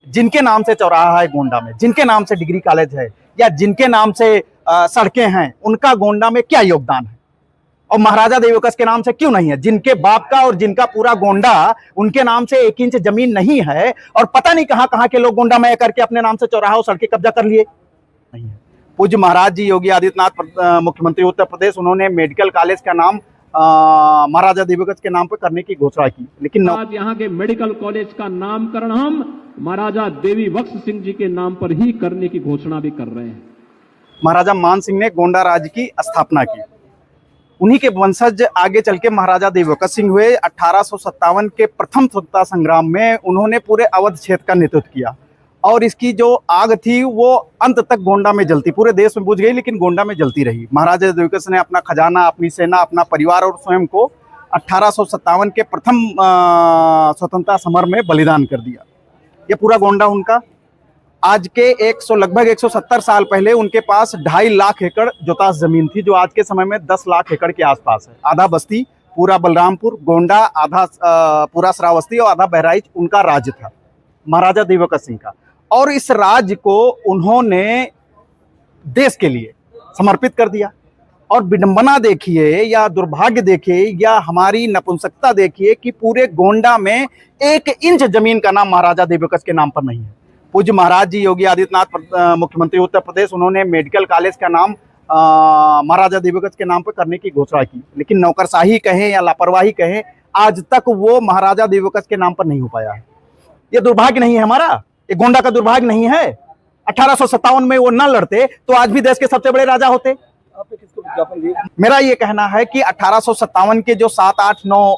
जिनके नाम से चौराहा है गोंडा में, जिनके नाम से डिग्री कॉलेज है या जिनके नाम से सड़कें हैं, उनका गोंडा में क्या योगदान है? और महाराजा देवोकस के नाम से क्यों नहीं है? जिनके बाप का और जिनका पूरा गोंडा उनके नाम से 1 इंच जमीन नहीं है और पता नहीं कहां कहां के लोग गोंडा में करके अपने नाम से चौराहा और सड़कें कब्जा कर लिए नहीं है। पूज्य महाराज जी योगी आदित्यनाथ मुख्यमंत्री उत्तर प्रदेश, उन्होंने मेडिकल कॉलेज का नाम महाराजा देवोकस के नाम पर करने की घोषणा की, लेकिन आज यहाँ के मेडिकल कॉलेज का नामकरण हम महाराजा देवी बख्श सिंह जी के नाम पर ही करने की घोषणा भी कर रहे हैं। महाराजा मान सिंह ने गोंडा राज्य की स्थापना की, उन्हीं के वंशज आगे चल के महाराजा देवोकस सिंह हुए। 1857 के प्रथम स्वतंत्रता संग्राम में उन्होंने पूरे अवध क्षेत्र का नेतृत्व किया और इसकी जो आग थी वो अंत तक गोंडा में जलती, पूरे देश में बुझ गई लेकिन गोंडा में जलती रही। महाराजा देवोकस ने अपना खजाना, अपनी सेना, अपना परिवार और स्वयं को 1857 के प्रथम स्वतंत्रता समर में बलिदान कर दिया। ये पूरा गोंडा उनका। आज के लगभग 170 साल पहले उनके पास 2.5 लाख एकड़ जोतास जमीन थी, जो आज के समय में 10 लाख एकड़ के आसपास है। आधा बस्ती, पूरा बलरामपुर, गोंडा, आधा पूरा श्रावस्ती और आधा बहराइच उनका राज्य था, महाराजा देवोकस सिंह का। और इस राज्य को उन्होंने देश के लिए समर्पित कर दिया। और विडंबना देखिए या दुर्भाग्य देखिए या हमारी नपुंसकता देखिए कि पूरे गोंडा में 1 इंच जमीन का नाम महाराजा देवोकस के नाम पर नहीं है। पूज्य महाराज जी योगी आदित्यनाथ मुख्यमंत्री उत्तर प्रदेश, उन्होंने मेडिकल कॉलेज का नाम महाराजा देवोकस के नाम पर करने की घोषणा की, लेकिन नौकरशाही कहें या लापरवाही कहें, आज तक वो महाराजा देवोकस के नाम पर नहीं हो पाया है। ये दुर्भाग्य नहीं है हमारा, ये गोंडा का दुर्भाग्य नहीं है। 1857 में वो न लड़ते तो आज भी देश के सबसे बड़े राजा होते। मेरा ये कहना है कि 1857 के जो 7, 8, 9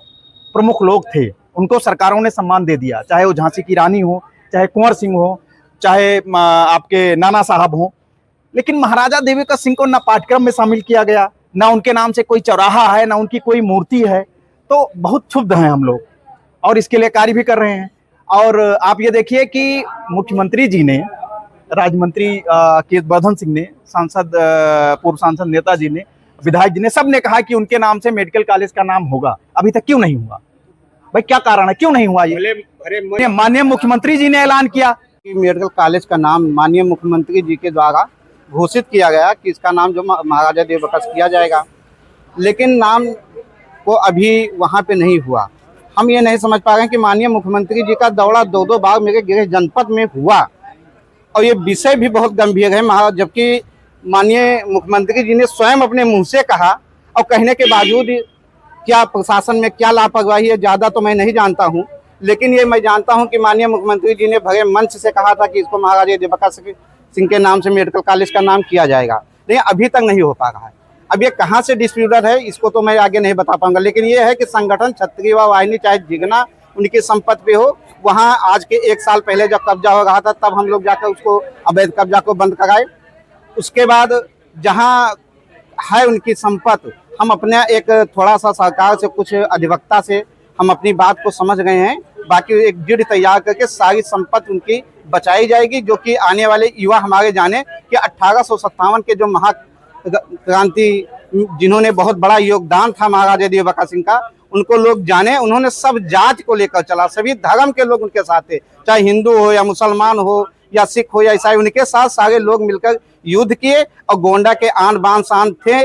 प्रमुख लोग थे उनको सरकारों ने सम्मान दे दिया, चाहे वो झांसी की रानी हो, चाहे कुंवर सिंह हो, चाहे आपके नाना साहब हो, लेकिन महाराजा देवोकस सिंह को ना पाठ्यक्रम में शामिल किया गया, ना उनके नाम से कोई चौराहा है, ना उनकी कोई मूर्ति है। तो बहुत क्षुब्ध हैं हम लोग और इसके लिए कार्य भी कर रहे हैं। और आप ये देखिए कि मुख्यमंत्री जी ने, राज्यमंत्री कीर्तिवर्धन सिंह ने, सांसद पूर्व सांसद नेताजी ने, विधायक जी ने, सब ने कहा कि उनके नाम से मेडिकल कॉलेज का नाम होगा। अभी तक क्यों नहीं हुआ भाई? क्या कारण है, क्यों नहीं हुआ? ये माननीय मुख्यमंत्री जी ने ऐलान किया कि मेडिकल कॉलेज का नाम माननीय मुख्यमंत्री जी के द्वारा घोषित किया गया कि इसका नाम जो महाराजा देवोकस किया जाएगा, लेकिन नाम को अभी वहाँ पे नहीं हुआ। हम ये नहीं समझ पा रहे हैं कि माननीय मुख्यमंत्री जी का दौरा 2-2 बार मेरे गृह जनपद में हुआ और ये विषय भी बहुत गंभीर है, जबकि माननीय मुख्यमंत्री जी ने स्वयं अपने मुंह से कहा और कहने के बावजूद क्या प्रशासन में क्या लापरवाही है, ज़्यादा तो मैं नहीं जानता हूं, लेकिन ये मैं जानता हूं कि माननीय मुख्यमंत्री जी ने भरे मंच से कहा था कि इसको महाराजा देवोकस सिंह के नाम से मेडिकल कॉलेज का नाम किया जाएगा, लेकिन अभी तक नहीं हो पा रहा है। अब ये कहाँ से डिस्ट्रीब्यूटर है इसको तो मैं आगे नहीं बता पाऊंगा, लेकिन ये है कि संगठन क्षत्रिय वाहिनी चाहे जिगना उनकी संपत्ति पे हो, वहाँ आज के 1 साल पहले जब कब्जा हो रहा था तब हम लोग जाकर उसको अवैध कब्जा को बंद कराए। उसके बाद जहाँ है उनकी संपत्ति, हम अपने एक थोड़ा सा सरकार से, कुछ अधिवक्ता से हम अपनी बात को समझ गए हैं, बाकी एक गिड तैयार करके सारी संपत्ति उनकी बचाई जाएगी, जो कि आने वाले युवा हमारे जाने कि 1857 के जो महाक्रांति जिन्होंने बहुत बड़ा योगदान था महाराजा देवोकस सिंह का, उनको लोग जाने। उन्होंने सब जात को लेकर चला, सभी धर्म के लोग उनके साथ थे, चाहे हिंदू हो या मुसलमान हो या सिख हो या ईसाई, उनके साथ सारे लोग मिलकर युद्ध किए और गोंडा के आन बान शान थे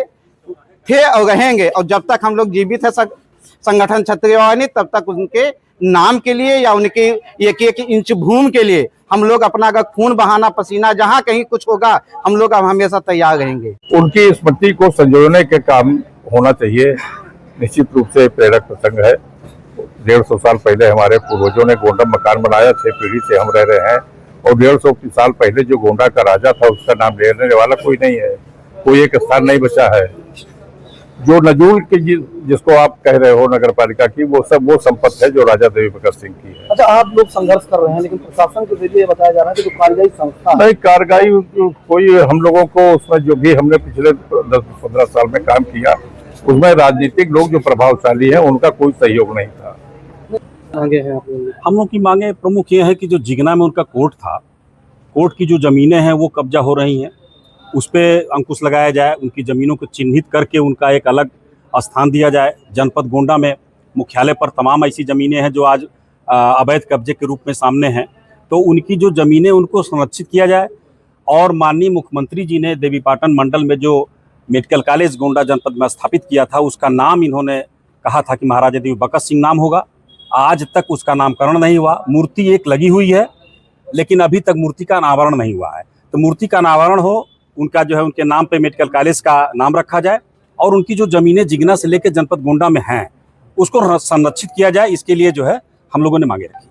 और रहेंगे। और जब तक हम लोग जीवित है संगठन क्षत्रिय वाहिनी, तब तक उनके नाम के लिए या उनके 1-1 इंच भूमि के लिए हम लोग अपना अगर खून बहाना, पसीना, जहाँ कहीं कुछ होगा हम लोग अब हमेशा तैयार रहेंगे। उनकी स्मृति को संजोने के काम होना चाहिए, निश्चित रूप से प्रेरक प्रसंग है। 150 साल पहले हमारे पूर्वजों ने गोंडा मकान बनाया, 6 पीढ़ी से हम रह रहे हैं और 150 साल पहले जो गोंडा का राजा था उसका नाम लेने वाला कोई नहीं है, कोई एक स्थान नहीं बचा है। जो नजूल की जिसको आप कह रहे हो नगर पालिका की, वो सब वो संपत्ति है जो राजा देवोकस सिंह की है। अच्छा, आप लोग संघर्ष कर रहे हैं, लेकिन प्रशासन के जरिए बताया जा रहा है कि जो कार्यवाही संस्था नहीं, कार्रवाई कोई, हम लोगों को उसमें जो भी हमने पिछले 10-15 साल में काम किया उसमें राजनीतिक लोग जो प्रभावशाली हैं उनका कोई सहयोग नहीं था। मांगे हैं आप लोग? हम लोग की मांगे प्रमुख ये है कि जो जिगना में उनका कोर्ट था, कोर्ट की जो ज़मीनें हैं वो कब्जा हो रही हैं, उस पर अंकुश लगाया जाए, उनकी ज़मीनों को चिन्हित करके उनका एक अलग स्थान दिया जाए। जनपद गोंडा में मुख्यालय पर तमाम ऐसी ज़मीनें हैं जो आज अवैध कब्जे के रूप में सामने हैं, तो उनकी जो ज़मीनें उनको संरक्षित किया जाए। और माननीय मुख्यमंत्री जी ने देवीपाटन मंडल में जो मेडिकल कॉलेज गोंडा जनपद में स्थापित किया था, उसका नाम इन्होंने कहा था कि महाराजा देवी बकस सिंह नाम होगा। आज तक उसका नामकरण नहीं हुआ। मूर्ति एक लगी हुई है, लेकिन अभी तक मूर्ति का अनावरण नहीं हुआ है। तो मूर्ति का अनावरण हो, उनका जो है उनके नाम पे मेडिकल कॉलेज का नाम रखा जाए और उनकी जो ज़मीनें जिगना से लेकर जनपद गोंडा में हैं उसको संरक्षित किया जाए। इसके लिए जो है हम लोगों ने मांगे रखी।